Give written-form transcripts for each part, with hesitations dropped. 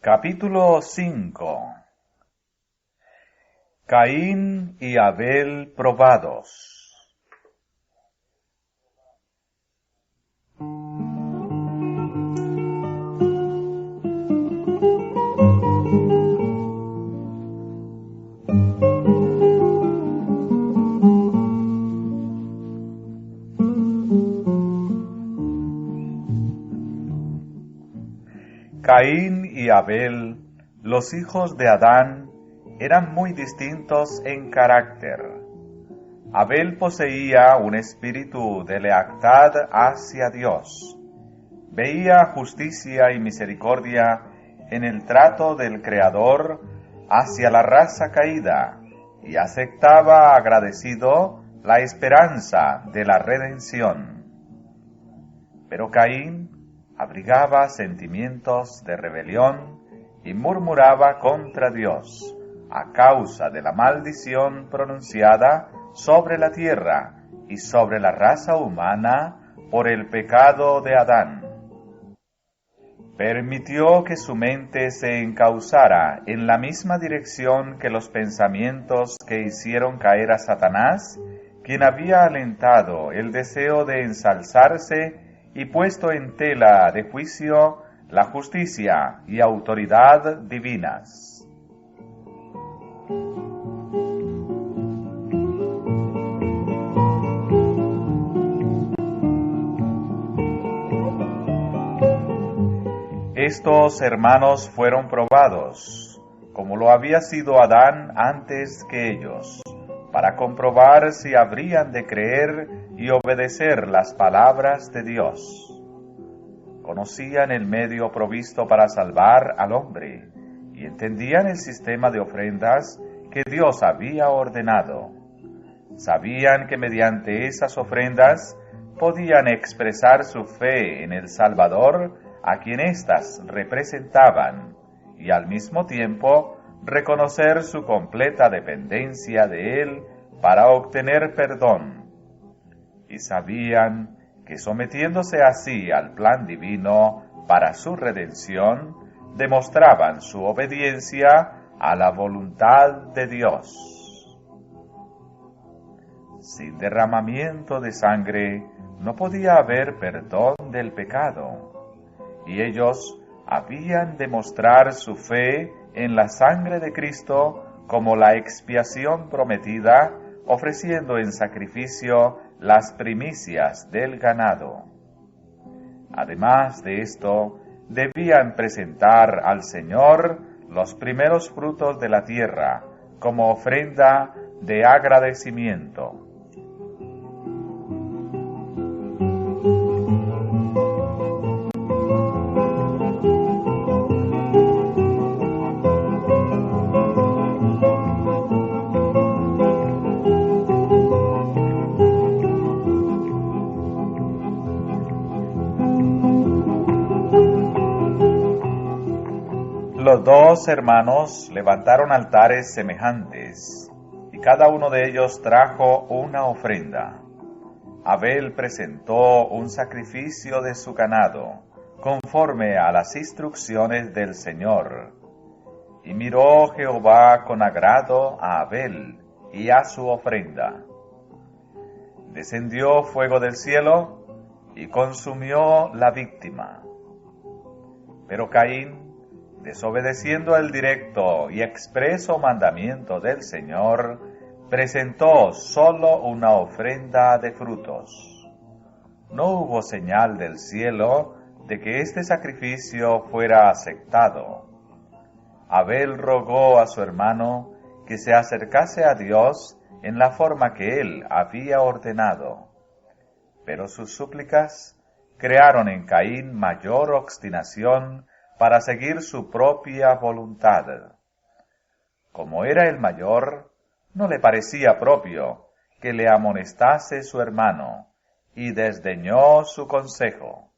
Capítulo 5. Caín y Abel probados. Caín y Abel, los hijos de Adán, eran muy distintos en carácter. Abel poseía un espíritu de lealtad hacia Dios. Veía justicia y misericordia en el trato del Creador hacia la raza caída y aceptaba agradecido la esperanza de la redención. Pero Caín abrigaba sentimientos de rebelión y murmuraba contra Dios a causa de la maldición pronunciada sobre la tierra y sobre la raza humana por el pecado de Adán. Permitió que su mente se encauzara en la misma dirección que los pensamientos que hicieron caer a Satanás, quien había alentado el deseo de ensalzarse y puesto en tela de juicio la justicia y autoridad divinas. Estos hermanos fueron probados, como lo había sido Adán antes que ellos, para comprobar si habrían de creer y obedecer las palabras de Dios. Conocían el medio provisto para salvar al hombre y entendían el sistema de ofrendas que Dios había ordenado. Sabían que mediante esas ofrendas podían expresar su fe en el Salvador a quien éstas representaban y al mismo tiempo reconocer su completa dependencia de Él para obtener perdón. Y sabían que sometiéndose así al plan divino para su redención, demostraban su obediencia a la voluntad de Dios. Sin derramamiento de sangre no podía haber perdón del pecado, y ellos habían de mostrar su fe en la sangre de Cristo como la expiación prometida, ofreciendo en sacrificio las primicias del ganado. Además de esto, debían presentar al Señor los primeros frutos de la tierra como ofrenda de agradecimiento. Los dos hermanos levantaron altares semejantes, y cada uno de ellos trajo una ofrenda. Abel presentó un sacrificio de su ganado, conforme a las instrucciones del Señor. Y miró Jehová con agrado a Abel y a su ofrenda. Descendió fuego del cielo y consumió la víctima. Pero Caín, desobedeciendo el directo y expreso mandamiento del Señor, presentó solo una ofrenda de frutos. No hubo señal del cielo de que este sacrificio fuera aceptado. Abel rogó a su hermano que se acercase a Dios en la forma que él había ordenado, pero sus súplicas crearon en Caín mayor obstinación para seguir su propia voluntad. Como era el mayor, no le parecía propio que le amonestase su hermano, y desdeñó su consejo.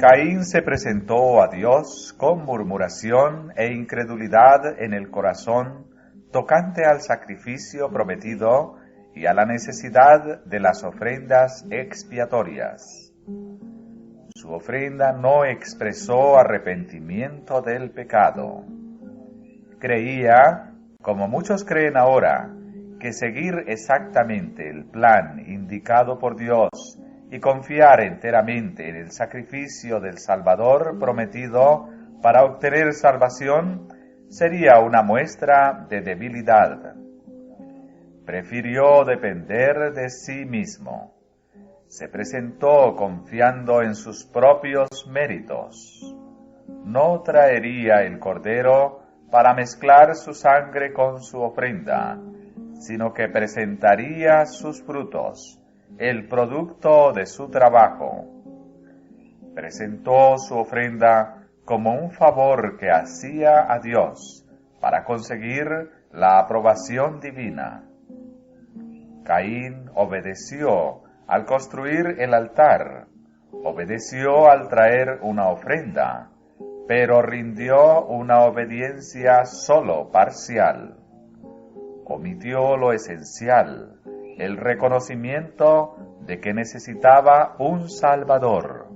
Caín se presentó a Dios con murmuración e incredulidad en el corazón tocante al sacrificio prometido y a la necesidad de las ofrendas expiatorias. Su ofrenda no expresó arrepentimiento del pecado. Creía, como muchos creen ahora, que seguir exactamente el plan indicado por Dios y confiar enteramente en el sacrificio del Salvador prometido para obtener salvación sería una muestra de debilidad. Prefirió depender de sí mismo. Se presentó confiando en sus propios méritos. No traería el cordero para mezclar su sangre con su ofrenda, sino que presentaría sus frutos, el producto de su trabajo. Presentó su ofrenda como un favor que hacía a Dios para conseguir la aprobación divina. Caín obedeció al construir el altar, obedeció al traer una ofrenda, pero rindió una obediencia solo parcial. Omitió lo esencial, el reconocimiento de que necesitaba un Salvador.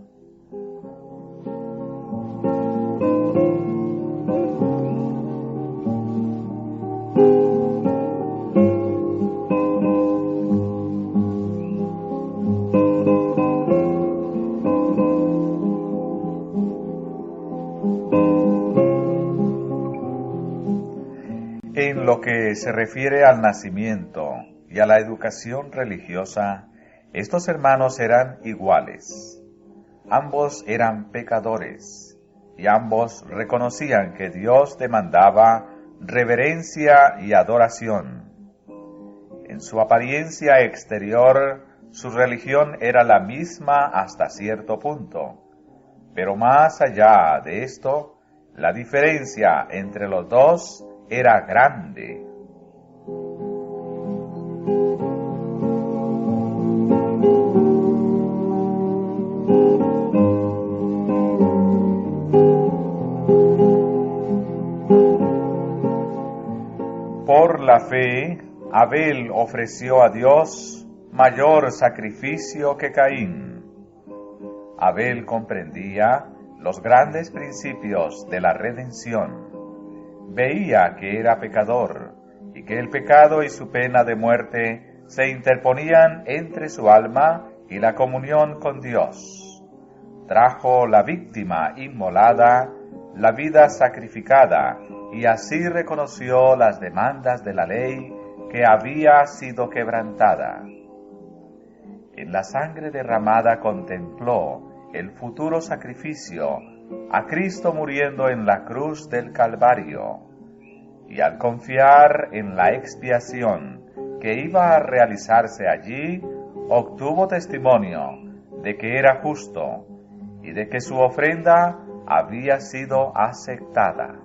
En lo que se refiere al nacimiento y a la educación religiosa, estos hermanos eran iguales. Ambos eran pecadores y ambos reconocían que Dios demandaba reverencia y adoración. En su apariencia exterior, su religión era la misma hasta cierto punto, pero más allá de esto, la diferencia entre los dos era grande. Por la fe, Abel ofreció a Dios mayor sacrificio que Caín. Abel comprendía los grandes principios de la redención. Veía que era pecador y que el pecado y su pena de muerte se interponían entre su alma y la comunión con Dios. Trajo la víctima inmolada, la vida sacrificada, y así reconoció las demandas de la ley que había sido quebrantada. En la sangre derramada contempló el futuro sacrificio, a Cristo muriendo en la cruz del Calvario, y al confiar en la expiación que iba a realizarse allí, obtuvo testimonio de que era justo y de que su ofrenda había sido aceptada.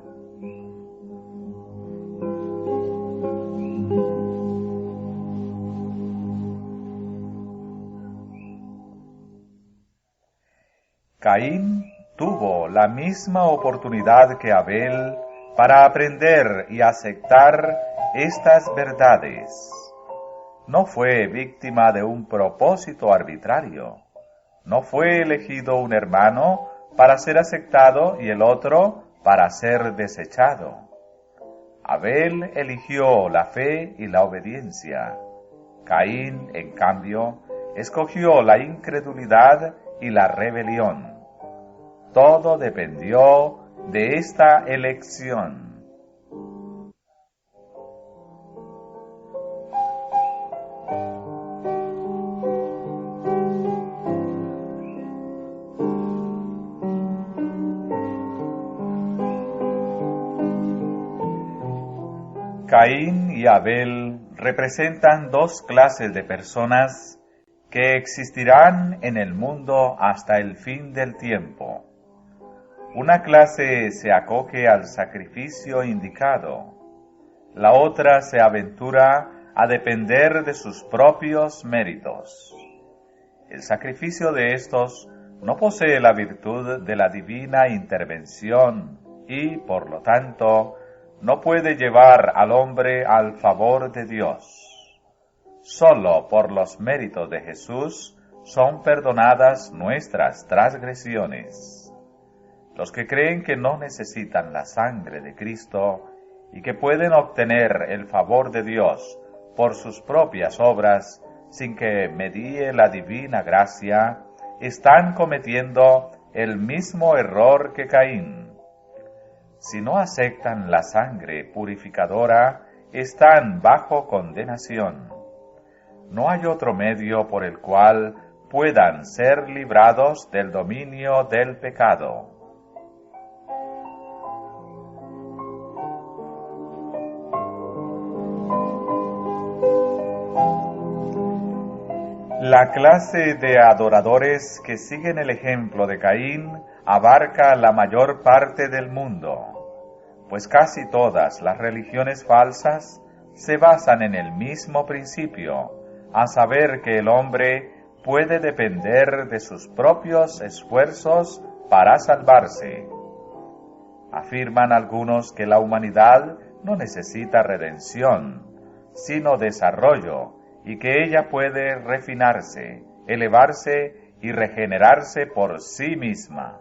Caín tuvo la misma oportunidad que Abel para aprender y aceptar estas verdades. No fue víctima de un propósito arbitrario. No fue elegido un hermano para ser aceptado y el otro para ser desechado. Abel eligió la fe y la obediencia. Caín, en cambio, escogió la incredulidad y la rebelión. Todo dependió de esta elección. Caín y Abel representan dos clases de personas que existirán en el mundo hasta el fin del tiempo. Una clase se acoge al sacrificio indicado, la otra se aventura a depender de sus propios méritos. El sacrificio de estos no posee la virtud de la divina intervención y, por lo tanto, no puede llevar al hombre al favor de Dios. Solo por los méritos de Jesús son perdonadas nuestras transgresiones. Los que creen que no necesitan la sangre de Cristo y que pueden obtener el favor de Dios por sus propias obras sin que medie la divina gracia, están cometiendo el mismo error que Caín. Si no aceptan la sangre purificadora, están bajo condenación. No hay otro medio por el cual puedan ser librados del dominio del pecado. La clase de adoradores que siguen el ejemplo de Caín abarca la mayor parte del mundo, pues casi todas las religiones falsas se basan en el mismo principio, a saber que el hombre puede depender de sus propios esfuerzos para salvarse. Afirman algunos que la humanidad no necesita redención, sino desarrollo, y que ella puede refinarse, elevarse y regenerarse por sí misma.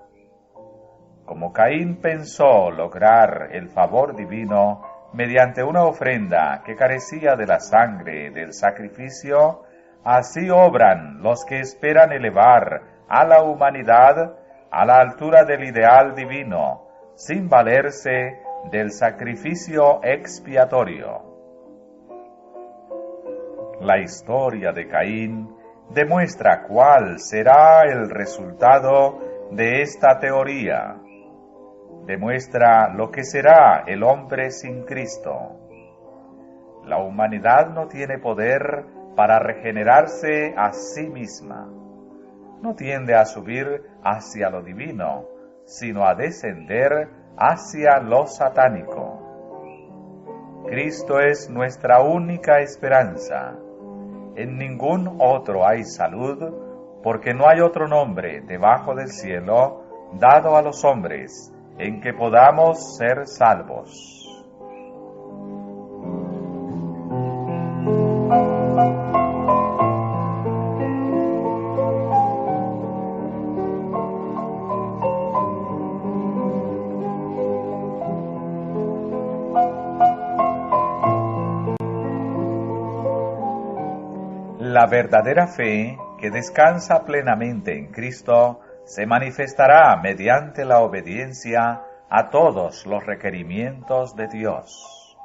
Como Caín pensó lograr el favor divino mediante una ofrenda que carecía de la sangre del sacrificio, así obran los que esperan elevar a la humanidad a la altura del ideal divino, sin valerse del sacrificio expiatorio. La historia de Caín demuestra cuál será el resultado de esta teoría. Demuestra lo que será el hombre sin Cristo. La humanidad no tiene poder para regenerarse a sí misma. No tiende a subir hacia lo divino, sino a descender hacia lo satánico. Cristo es nuestra única esperanza. En ningún otro hay salud, porque no hay otro nombre debajo del cielo dado a los hombres en que podamos ser salvos. La verdadera fe, que descansa plenamente en Cristo, se manifestará mediante la obediencia a todos los requerimientos de Dios.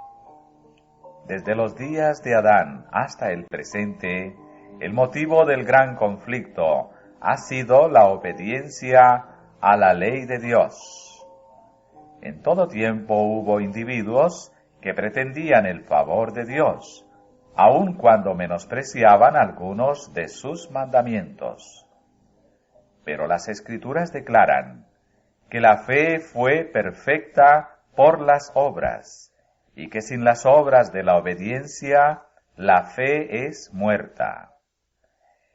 Desde los días de Adán hasta el presente, el motivo del gran conflicto ha sido la obediencia a la ley de Dios. En todo tiempo hubo individuos que pretendían el favor de Dios, aun cuando menospreciaban algunos de sus mandamientos. Pero las Escrituras declaran que la fe fue perfecta por las obras, y que sin las obras de la obediencia, la fe es muerta.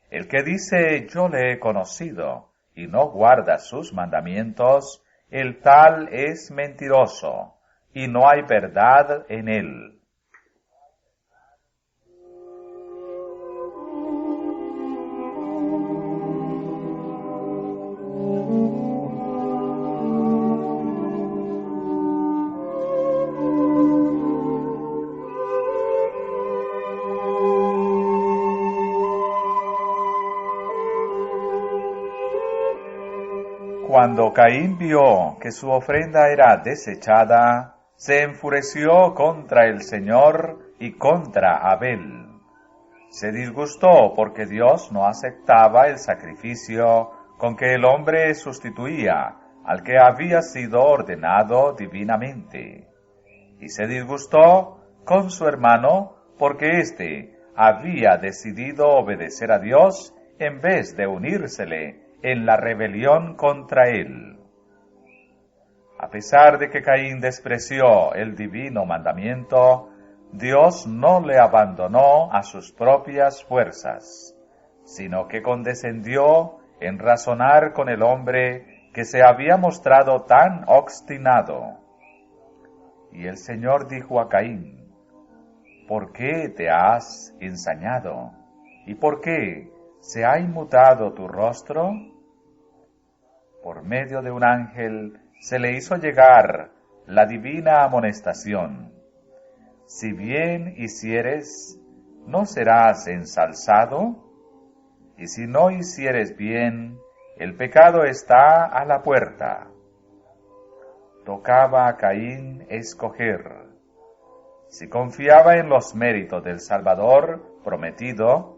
El que dice yo le he conocido, y no guarda sus mandamientos, el tal es mentiroso, y no hay verdad en él. Cuando Caín vio que su ofrenda era desechada, se enfureció contra el Señor y contra Abel. Se disgustó porque Dios no aceptaba el sacrificio con que el hombre sustituía al que había sido ordenado divinamente. Y se disgustó con su hermano porque éste había decidido obedecer a Dios en vez de unírsele en la rebelión contra él. A pesar de que Caín despreció el divino mandamiento, Dios no le abandonó a sus propias fuerzas, sino que condescendió en razonar con el hombre que se había mostrado tan obstinado. Y el Señor dijo a Caín: ¿por qué te has ensañado? ¿Y por qué se ha inmutado tu rostro? Por medio de un ángel se le hizo llegar la divina amonestación: si bien hicieres, ¿no serás ensalzado? Y si no hicieres bien, el pecado está a la puerta. Tocaba a Caín escoger. Si confiaba en los méritos del Salvador prometido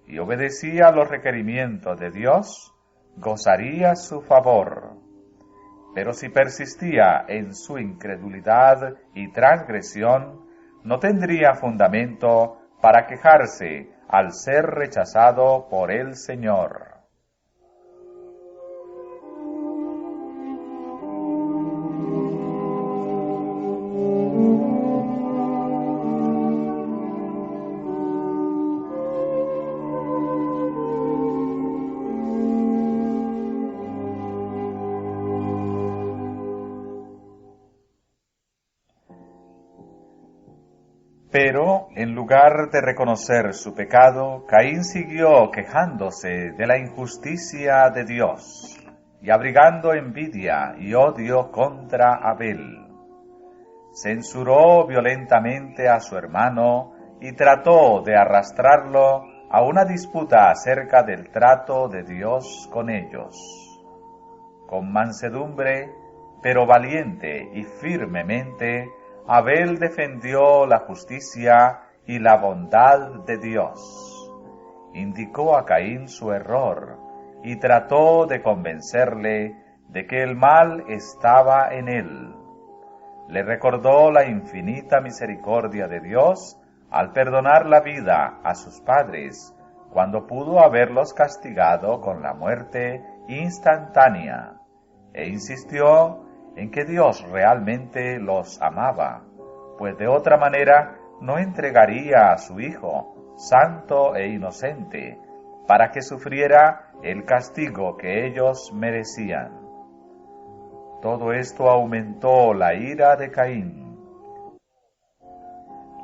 y obedecía los requerimientos de Dios, gozaría su favor. Pero si persistía en su incredulidad y transgresión, no tendría fundamento para quejarse al ser rechazado por el Señor. Pero, en lugar de reconocer su pecado, Caín siguió quejándose de la injusticia de Dios y abrigando envidia y odio contra Abel. Censuró violentamente a su hermano y trató de arrastrarlo a una disputa acerca del trato de Dios con ellos. Con mansedumbre, pero valiente y firmemente, Abel defendió la justicia y la bondad de Dios. Indicó a Caín su error y trató de convencerle de que el mal estaba en él. Le recordó la infinita misericordia de Dios al perdonar la vida a sus padres, cuando pudo haberlos castigado con la muerte instantánea, e insistió en que Dios realmente los amaba, pues de otra manera no entregaría a su Hijo, santo e inocente, para que sufriera el castigo que ellos merecían. Todo esto aumentó la ira de Caín.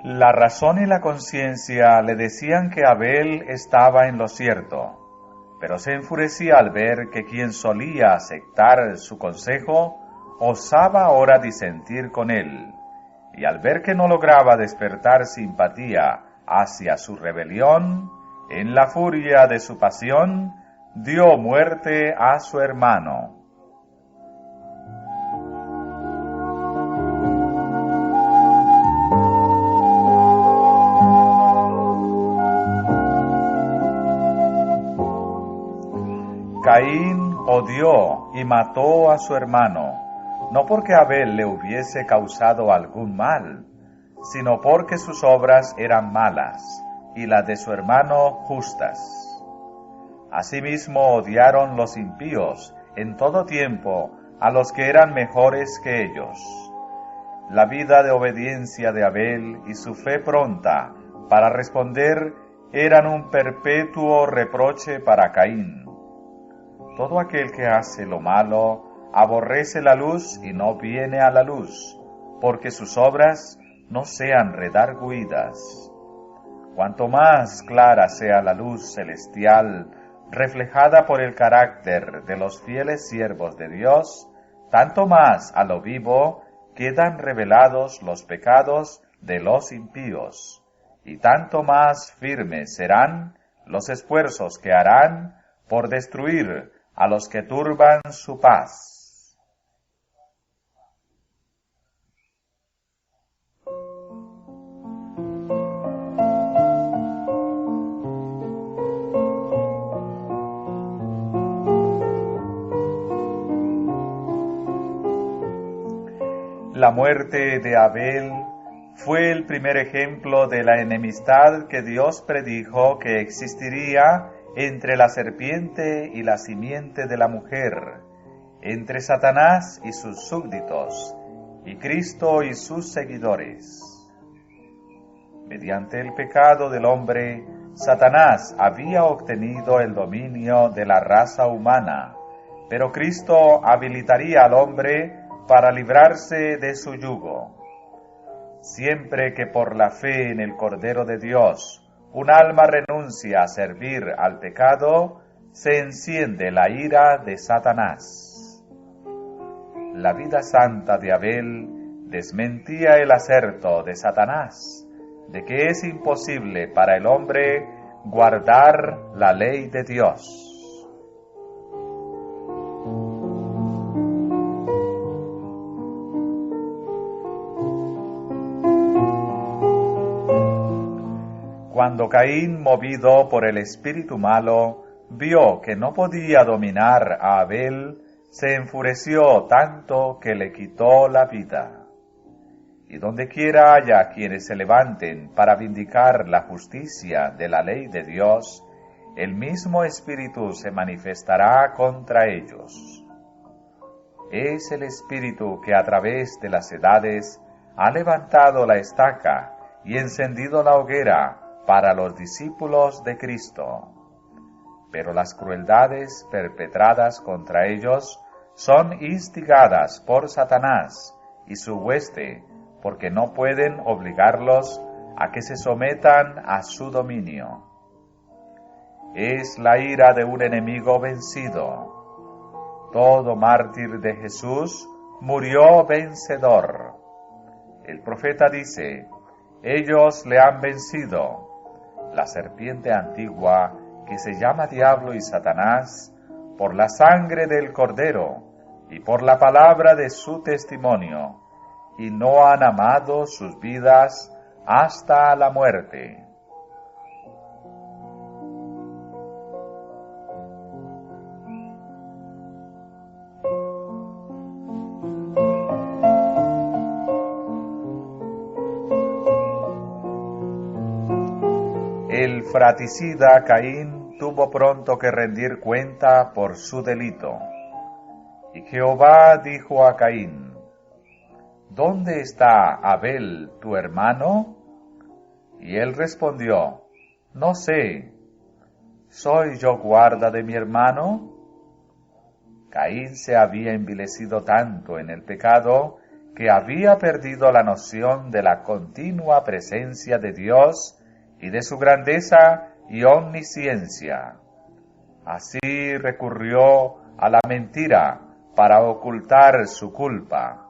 La razón y la conciencia le decían que Abel estaba en lo cierto, pero se enfurecía al ver que quien solía aceptar su consejo osaba ahora disentir con él, y al ver que no lograba despertar simpatía hacia su rebelión, en la furia de su pasión, dio muerte a su hermano. Caín odió y mató a su hermano, no porque Abel le hubiese causado algún mal, sino porque sus obras eran malas y las de su hermano justas. Asimismo odiaron los impíos en todo tiempo a los que eran mejores que ellos. La vida de obediencia de Abel y su fe pronta para responder eran un perpetuo reproche para Caín. Todo aquel que hace lo malo aborrece la luz y no viene a la luz, porque sus obras no sean redargüidas. Cuanto más clara sea la luz celestial, reflejada por el carácter de los fieles siervos de Dios, tanto más a lo vivo quedan revelados los pecados de los impíos, y tanto más firmes serán los esfuerzos que harán por destruir a los que turban su paz. La muerte de Abel fue el primer ejemplo de la enemistad que Dios predijo que existiría entre la serpiente y la simiente de la mujer, entre Satanás y sus súbditos, y Cristo y sus seguidores. Mediante el pecado del hombre Satanás había obtenido el dominio de la raza humana, pero Cristo habilitaría al hombre para librarse de su yugo. Siempre que por la fe en el Cordero de Dios un alma renuncia a servir al pecado, se enciende la ira de Satanás. La vida santa de Abel desmentía el aserto de Satanás de que es imposible para el hombre guardar la ley de Dios. Cuando Caín, movido por el espíritu malo, vio que no podía dominar a Abel, se enfureció tanto que le quitó la vida. Y donde quiera haya quienes se levanten para vindicar la justicia de la ley de Dios, el mismo Espíritu se manifestará contra ellos. Es el Espíritu que a través de las edades ha levantado la estaca y encendido la hoguera para los discípulos de Cristo. Pero las crueldades perpetradas contra ellos son instigadas por Satanás y su hueste, porque no pueden obligarlos a que se sometan a su dominio. Es la ira de un enemigo vencido. Todo mártir de Jesús murió vencedor. El profeta dice: ellos le han vencido. La serpiente antigua, que se llama Diablo y Satanás, por la sangre del Cordero y por la palabra de su testimonio, y no han amado sus vidas hasta la muerte. El fratricida Caín tuvo pronto que rendir cuenta por su delito. Y Jehová dijo a Caín: ¿dónde está Abel tu hermano? Y él respondió: no sé. ¿Soy yo guarda de mi hermano? Caín se había envilecido tanto en el pecado que había perdido la noción de la continua presencia de Dios y de su grandeza y omnisciencia. Así recurrió a la mentira para ocultar su culpa.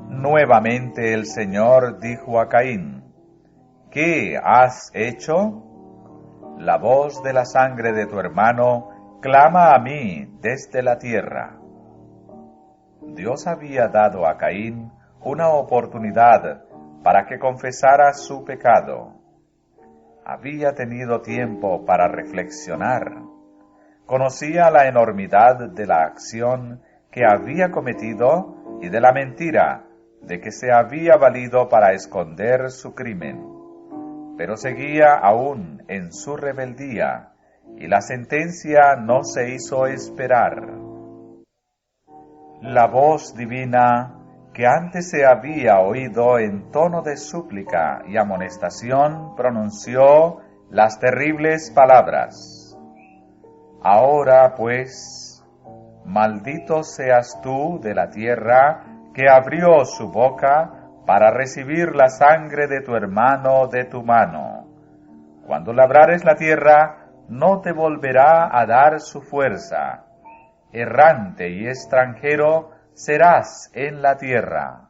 Nuevamente el Señor dijo a Caín: ¿qué has hecho? La voz de la sangre de tu hermano clama a mí desde la tierra. Dios había dado a Caín una oportunidad para que confesara su pecado. Había tenido tiempo para reflexionar. Conocía la enormidad de la acción que había cometido y de la mentira de que se había valido para esconder su crimen. Pero seguía aún en su rebeldía, y la sentencia no se hizo esperar. La voz divina, que antes se había oído en tono de súplica y amonestación, pronunció las terribles palabras: ahora pues, maldito seas tú de la tierra que abrió su boca para recibir la sangre de tu hermano de tu mano. Cuando labrares la tierra, no te volverá a dar su fuerza. Errante y extranjero serás en la tierra.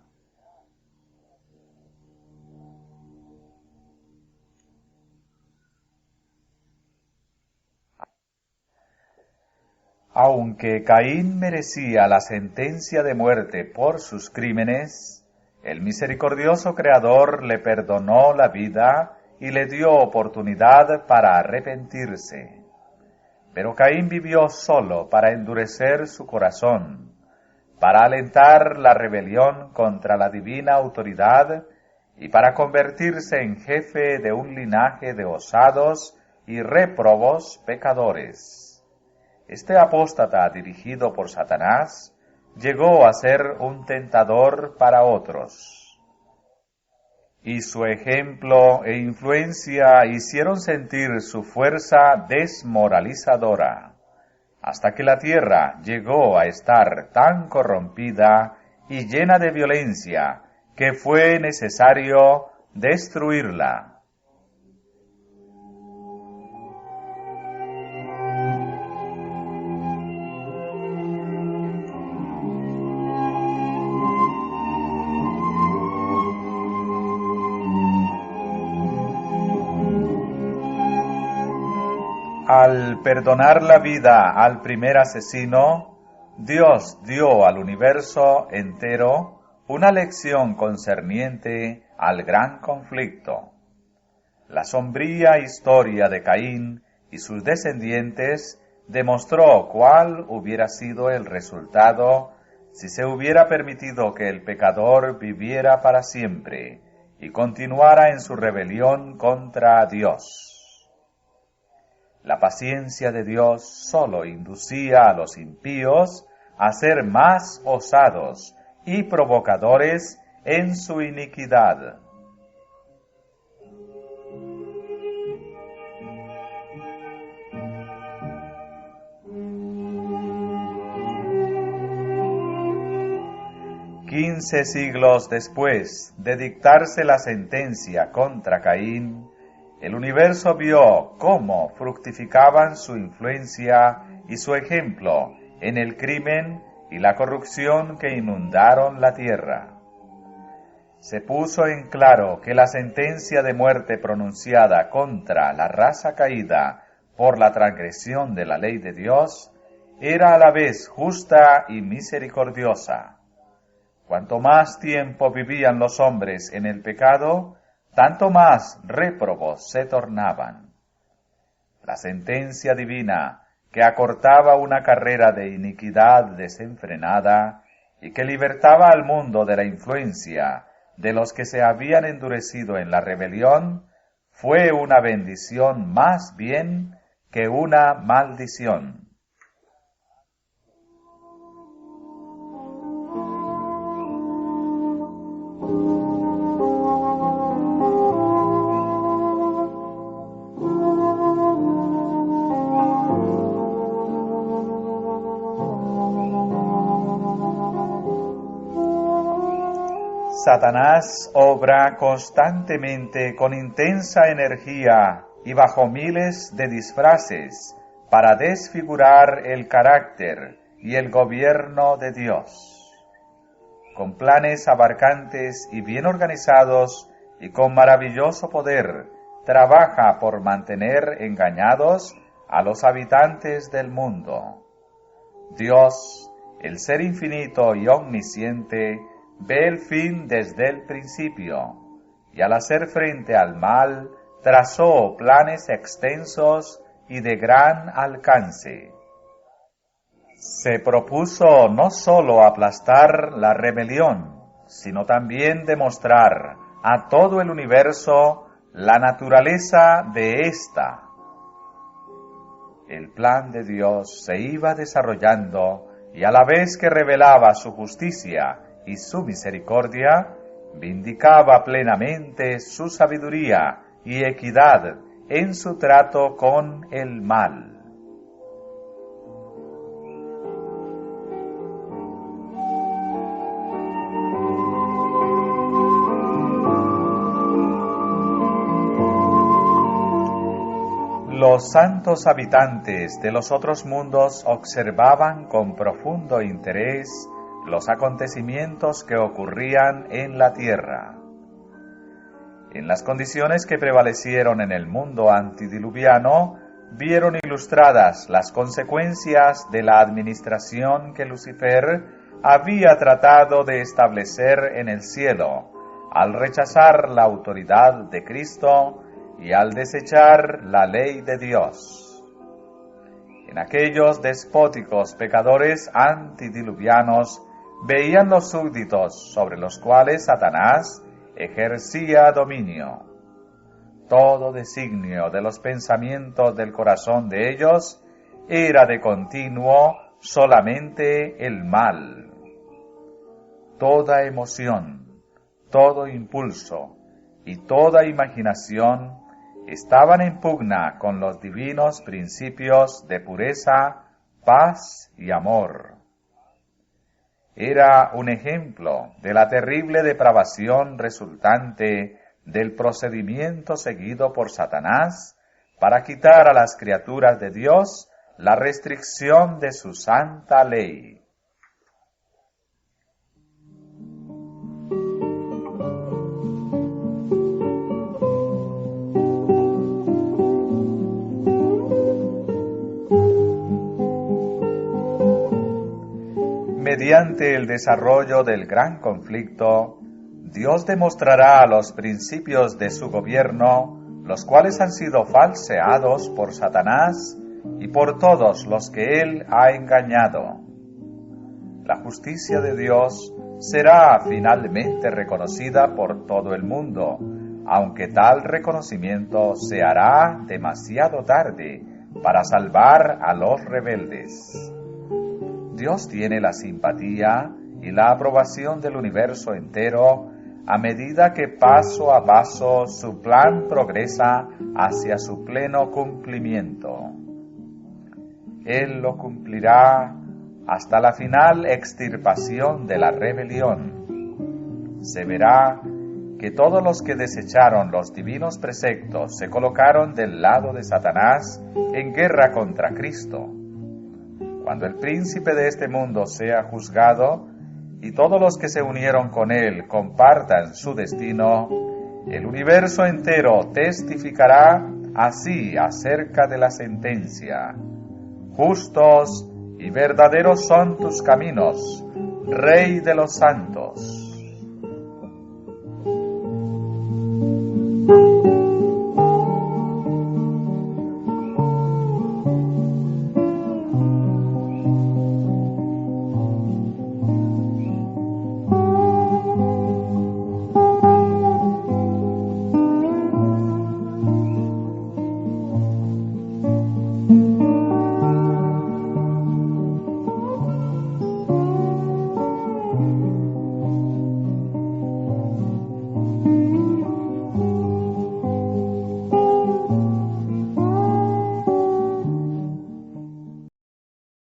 Aunque Caín merecía la sentencia de muerte por sus crímenes, el misericordioso Creador le perdonó la vida y le dio oportunidad para arrepentirse. Pero Caín vivió solo para endurecer su corazón, para alentar la rebelión contra la divina autoridad y para convertirse en jefe de un linaje de osados y réprobos pecadores. Este apóstata dirigido por Satanás llegó a ser un tentador para otros, y su ejemplo e influencia hicieron sentir su fuerza desmoralizadora, hasta que la tierra llegó a estar tan corrompida y llena de violencia que fue necesario destruirla. Al perdonar la vida al primer asesino, Dios dio al universo entero una lección concerniente al gran conflicto. La sombría historia de Caín y sus descendientes demostró cuál hubiera sido el resultado si se hubiera permitido que el pecador viviera para siempre y continuara en su rebelión contra Dios. La paciencia de Dios sólo inducía a los impíos a ser más osados y provocadores en su iniquidad. Quince siglos después de dictarse la sentencia contra Caín, el universo vio cómo fructificaban su influencia y su ejemplo en el crimen y la corrupción que inundaron la tierra. Se puso en claro que la sentencia de muerte pronunciada contra la raza caída por la transgresión de la ley de Dios era a la vez justa y misericordiosa. Cuanto más tiempo vivían los hombres en el pecado, tanto más réprobos se tornaban. La sentencia divina, que acortaba una carrera de iniquidad desenfrenada y que libertaba al mundo de la influencia de los que se habían endurecido en la rebelión, fue una bendición más bien que una maldición. Satanás obra constantemente con intensa energía y bajo miles de disfraces para desfigurar el carácter y el gobierno de Dios. Con planes abarcantes y bien organizados y con maravilloso poder, trabaja por mantener engañados a los habitantes del mundo. Dios, el Ser infinito y omnisciente, ve el fin desde el principio, y al hacer frente al mal, trazó planes extensos y de gran alcance. Se propuso no sólo aplastar la rebelión, sino también demostrar a todo el universo la naturaleza de ésta. El plan de Dios se iba desarrollando y a la vez que revelaba su justicia y su misericordia, vindicaba plenamente su sabiduría y equidad en su trato con el mal. Los santos habitantes de los otros mundos observaban con profundo interés los acontecimientos que ocurrían en la tierra. En las condiciones que prevalecieron en el mundo antidiluviano, vieron ilustradas las consecuencias de la administración que Lucifer había tratado de establecer en el cielo, al rechazar la autoridad de Cristo y al desechar la ley de Dios. En aquellos despóticos pecadores antidiluvianos veían los súbditos sobre los cuales Satanás ejercía dominio. todo designio de los pensamientos del corazón de ellos era de continuo solamente el mal. Toda emoción, todo impulso y toda imaginación estaban en pugna con los divinos principios de pureza, paz y amor. Era un ejemplo de la terrible depravación resultante del procedimiento seguido por Satanás para quitar a las criaturas de Dios la restricción de su santa ley. Mediante el desarrollo del gran conflicto, Dios demostrará los principios de su gobierno, los cuales han sido falseados por Satanás y por todos los que él ha engañado. La justicia de Dios será finalmente reconocida por todo el mundo, aunque tal reconocimiento se hará demasiado tarde para salvar a los rebeldes. Dios tiene la simpatía y la aprobación del universo entero a medida que paso a paso su plan progresa hacia su pleno cumplimiento. Él lo cumplirá hasta la final extirpación de la rebelión. Se verá que todos los que desecharon los divinos preceptos se colocaron del lado de Satanás en guerra contra Cristo. Cuando el príncipe de este mundo sea juzgado y todos los que se unieron con él compartan su destino, el universo entero testificará así acerca de la sentencia: justos y verdaderos son tus caminos, Rey de los santos.